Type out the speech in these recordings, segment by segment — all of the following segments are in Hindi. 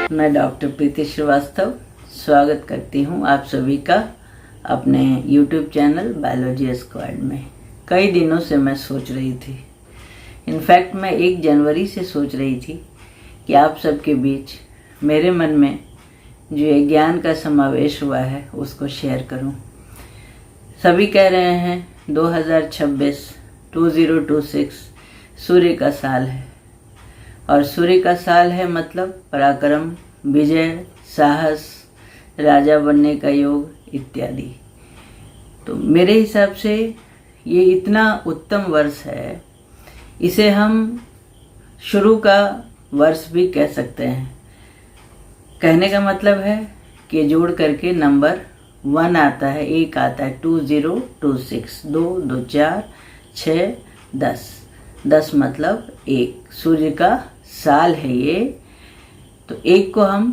मैं डॉक्टर प्रीति श्रीवास्तव स्वागत करती हूँ आप सभी का अपने YouTube चैनल बायोलॉजी स्क्वाड में। कई दिनों से मैं सोच रही थी, इनफैक्ट मैं 1 जनवरी से सोच रही थी कि आप सबके बीच मेरे मन में जो ये ज्ञान का समावेश हुआ है उसको शेयर करूं। सभी कह रहे हैं 2026 सूर्य का साल है, और सूर्य का साल है मतलब पराक्रम, विजय, साहस, राजा बनने का योग इत्यादि। तो मेरे हिसाब से ये इतना उत्तम वर्ष है, इसे हम शुरू का वर्ष भी कह सकते हैं। कहने का मतलब है कि जोड़ करके नंबर 1 आता है, 1 आता है, 2026, 2 2 4 6 10 मतलब 1। सूर्य का साल है ये, तो 1 को हम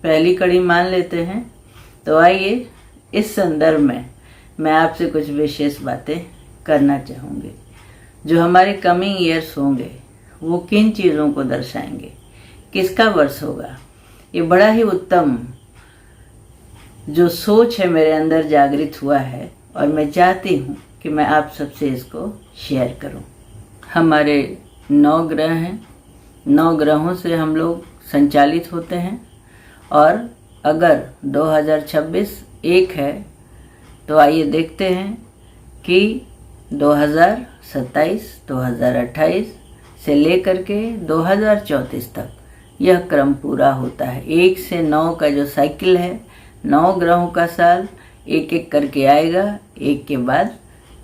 पहली कड़ी मान लेते हैं। तो आइए इस संदर्भ में मैं आपसे कुछ विशेष बातें करना चाहूँगी। जो हमारे कमिंग ईयर्स होंगे वो किन चीज़ों को दर्शाएंगे, किसका वर्ष होगा, ये बड़ा ही उत्तम जो सोच है मेरे अंदर जागृत हुआ है, और मैं चाहती हूँ कि मैं आप सबसे इसको शेयर करूँ। हमारे 9 ग्रह हैं, 9 ग्रहों से हम लोग संचालित होते हैं, और अगर 2026 1 है तो आइए देखते हैं कि 2027, 2028 से लेकर के 2034 तक यह क्रम पूरा होता है। 1 से 9 का जो साइकिल है, 9 ग्रहों का साल एक एक करके आएगा, एक के बाद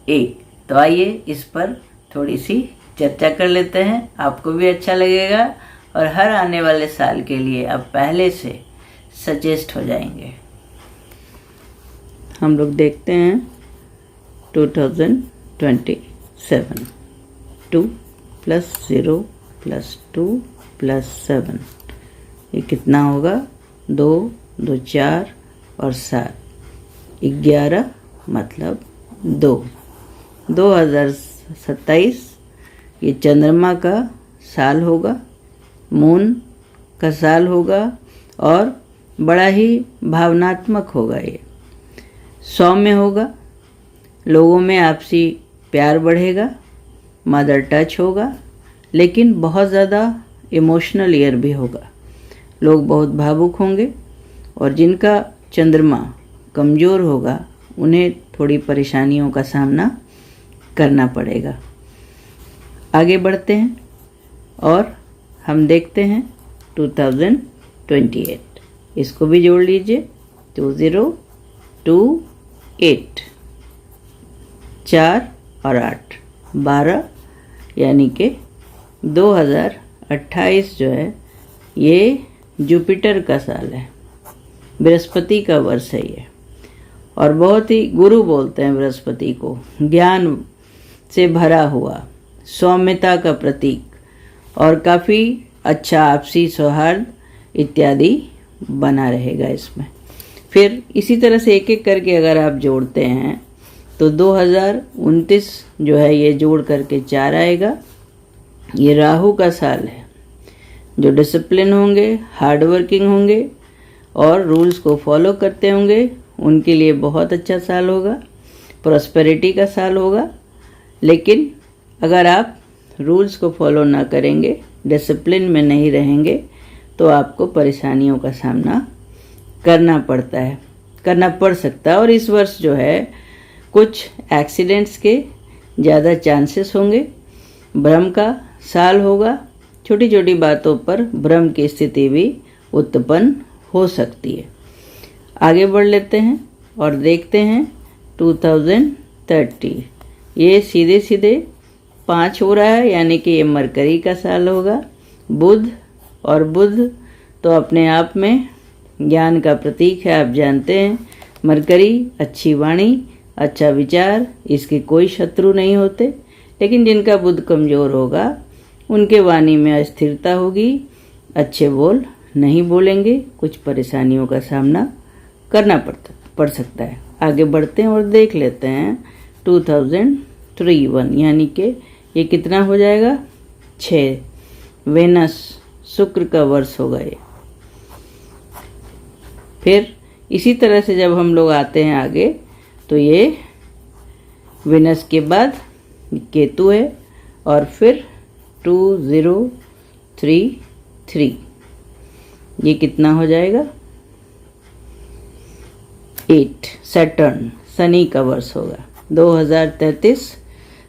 एक। तो आइए इस पर थोड़ी सी चर्चा कर लेते हैं, आपको भी अच्छा लगेगा और हर आने वाले साल के लिए आप पहले से सजेस्ट हो जाएंगे। हम लोग देखते हैं 2027, 2 + 0 + 2 + 7, ये कितना होगा? 2 2 4 और 7, 11 मतलब 2। 2027 ये चंद्रमा का साल होगा, मून का साल होगा, और बड़ा ही भावनात्मक होगा। ये सौम्य होगा, लोगों में आपसी प्यार बढ़ेगा, मदर टच होगा, लेकिन बहुत ज़्यादा इमोशनल ईयर भी होगा। लोग बहुत भावुक होंगे, और जिनका चंद्रमा कमज़ोर होगा उन्हें थोड़ी परेशानियों का सामना करना पड़ेगा। आगे बढ़ते हैं और हम देखते हैं 2028, इसको भी जोड़ लीजिए। 2028, 4 और 8 12, यानी कि 2028 जो है ये जुपिटर का साल है, बृहस्पति का वर्ष है ये, और बहुत ही गुरु बोलते हैं बृहस्पति को, ज्ञान से भरा हुआ, सौम्यता का प्रतीक, और काफ़ी अच्छा आपसी सौहार्द इत्यादि बना रहेगा इसमें। फिर इसी तरह से एक एक करके अगर आप जोड़ते हैं तो 2029 जो है ये जोड़ करके 4 आएगा। ये राहु का साल है, जो डिसिप्लिन होंगे, हार्ड वर्किंग होंगे और रूल्स को फॉलो करते होंगे, उनके लिए बहुत अच्छा साल होगा, प्रॉस्पेरिटी का साल होगा। लेकिन अगर आप रूल्स को फॉलो ना करेंगे, डिसिप्लिन में नहीं रहेंगे, तो आपको परेशानियों का सामना करना पड़ सकता है। और इस वर्ष जो है कुछ एक्सीडेंट्स के ज़्यादा चांसेस होंगे, भ्रम का साल होगा, छोटी छोटी बातों पर भ्रम की स्थिति भी उत्पन्न हो सकती है। आगे बढ़ लेते हैं और देखते हैं 2030, ये सीधे सीधे 5 हो रहा है, यानी कि ये मरकरी का साल होगा। बुध, और बुध तो अपने आप में ज्ञान का प्रतीक है, आप जानते हैं। मरकरी अच्छी वाणी, अच्छा विचार, इसके कोई शत्रु नहीं होते, लेकिन जिनका बुध कमज़ोर होगा उनके वाणी में अस्थिरता होगी, अच्छे बोल नहीं बोलेंगे, कुछ परेशानियों का सामना करना पड़ सकता है। आगे बढ़ते हैं और देख लेते हैं 2031, यानी कि ये कितना हो जाएगा? 6। वेनस, शुक्र का वर्ष होगा ये। फिर इसी तरह से जब हम लोग आते हैं आगे तो ये विनस के बाद केतु है और फिर 2033, ये कितना हो जाएगा 8, सैटर्न शनि का वर्ष होगा। 2033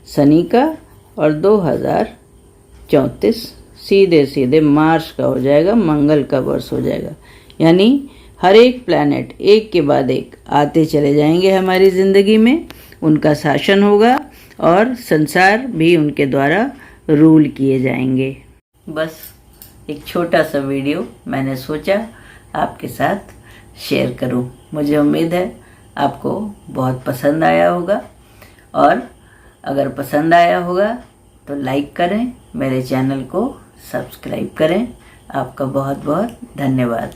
शनि का और 2034 सीधे सीधे मार्च का हो जाएगा, मंगल का वर्ष हो जाएगा। यानी हर एक प्लैनेट एक के बाद एक आते चले जाएंगे हमारी ज़िंदगी में, उनका शासन होगा और संसार भी उनके द्वारा रूल किए जाएंगे। बस एक छोटा सा वीडियो मैंने सोचा आपके साथ शेयर करूं। मुझे उम्मीद है आपको बहुत पसंद आया होगा, और अगर पसंद आया होगा तो लाइक करें, मेरे चैनल को सब्सक्राइब करें। आपका बहुत बहुत धन्यवाद।